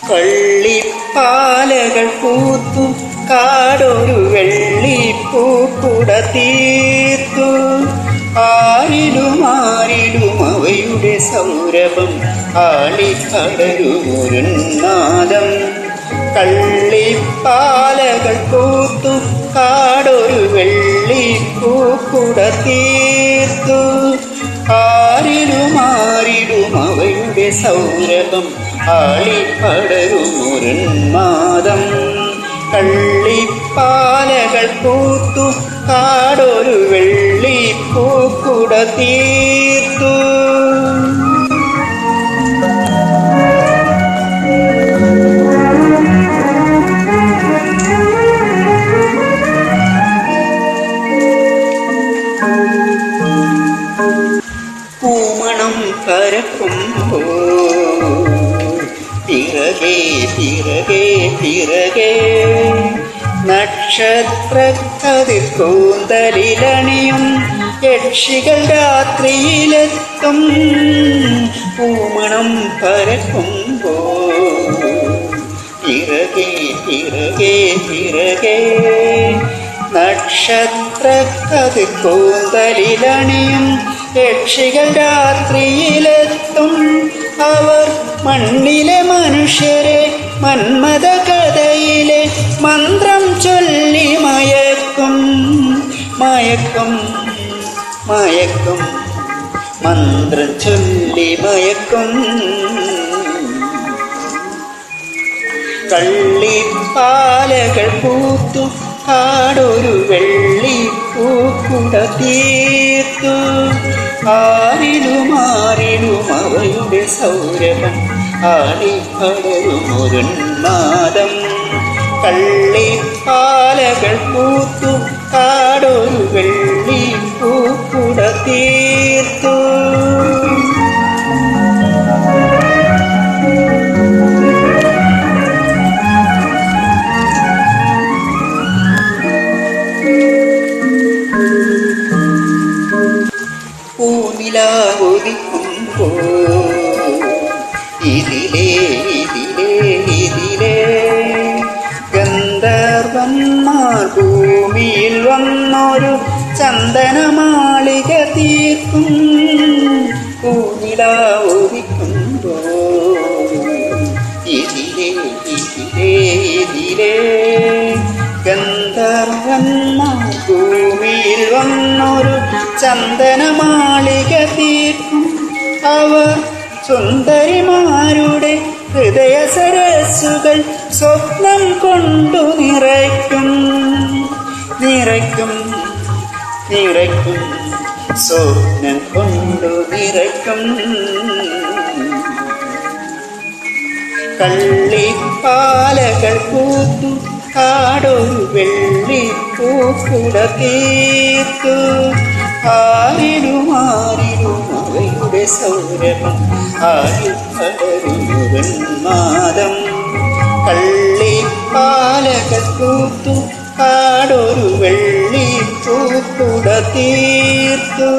കള്ളിപ്പാലകൾ പൂത്തു കാടൊരു വെള്ളിപ്പൂക്കുട തീർത്തു. ആരിലും അവയുടെ സൗരഭം ആളിക്കടരുമൊരുന്നാദം. കള്ളിപ്പാലകൾ പൂത്തു കാടൊരു വെള്ളിപ്പൂക്കുട തീർത്തു. ആരിലും അവയുടെ സൗരഭം ആളിപ്പടരുമൊരുന്മാദം. കള്ളിപ്പാലകൾ പൂത്തു കാടൊരു വെള്ളിപ്പൂക്കുട തീർത്തു. പൂമണം പരക്കുമ്പോ പിറകെ പിറകെ പിറകെ നക്ഷത്രക്കതിർ കൂന്തലിലണിയും യക്ഷികൾ രാത്രിയിലെത്തും. പൂമണം പരക്കുമ്പോ പിറകെ പിറകെ പിറകെ നക്ഷത്രക്കതിർ കൂന്തലിലണിയും യക്ഷികൾ രാത്രിയിലെത്തും. അവർ മണ്ണിലെ മനുഷ്യരെ മന്മഥ കഥയിലെ മന്ത്രം ചൊല്ലി മയക്കും മയക്കും മയക്കും മന്ത്രം ചൊല്ലി മയക്കും. കള്ളിപ്പാലകൾ പൂത്തു കാടൊരു വെള്ളിപ്പൂക്കുട തീർത്തു. ആരിലും അവയുടെ സൗരഭം ആളിപ്പടരുമൊരുന്മാദം. കള്ളിപ്പാലകൾ പൂത്തു കാടൊരു വെള്ളിപ്പൂക്കുട തീർത്തു. പൂനിലാവുദിക്കുമ്പോ ഇതിലേ ഇതിലേ ഇതിലേ ഗന്ധർവന്മാർ ഭൂമിയിൽ വന്നൊരു ചന്ദനമാളിക തീർക്കും. പൂനിലാവുദിക്കുമ്പോ ഇതിലേ ഇതിലേ ഇതിലേ ഗന്ധർവന്മാർ ഭൂമിയിൽ വന്നൊരു ചന്ദനമാളിക തീർക്കും. അവർ സുന്ദരിമാരുടെ ഹൃദയ സരസ്സുകൾ സ്വപ്നം കൊണ്ടു നിറയ്ക്കും നിറയ്ക്കും നിറയ്ക്കും സ്വപ്നം കൊണ്ടു നിറയ്ക്കും. കള്ളിപ്പാലകൾ പൂത്തു കാടൊരു വെള്ളിപ്പൂക്കുട തീർത്തു. ആരിലും അവയുടെ സൗരഭം ആളിപ്പടരുമൊരുന്മാദം. കള്ളിപ്പാലകൾ പൂത്തു കാടൊരു വെള്ളിപ്പൂക്കുട തീർത്തു.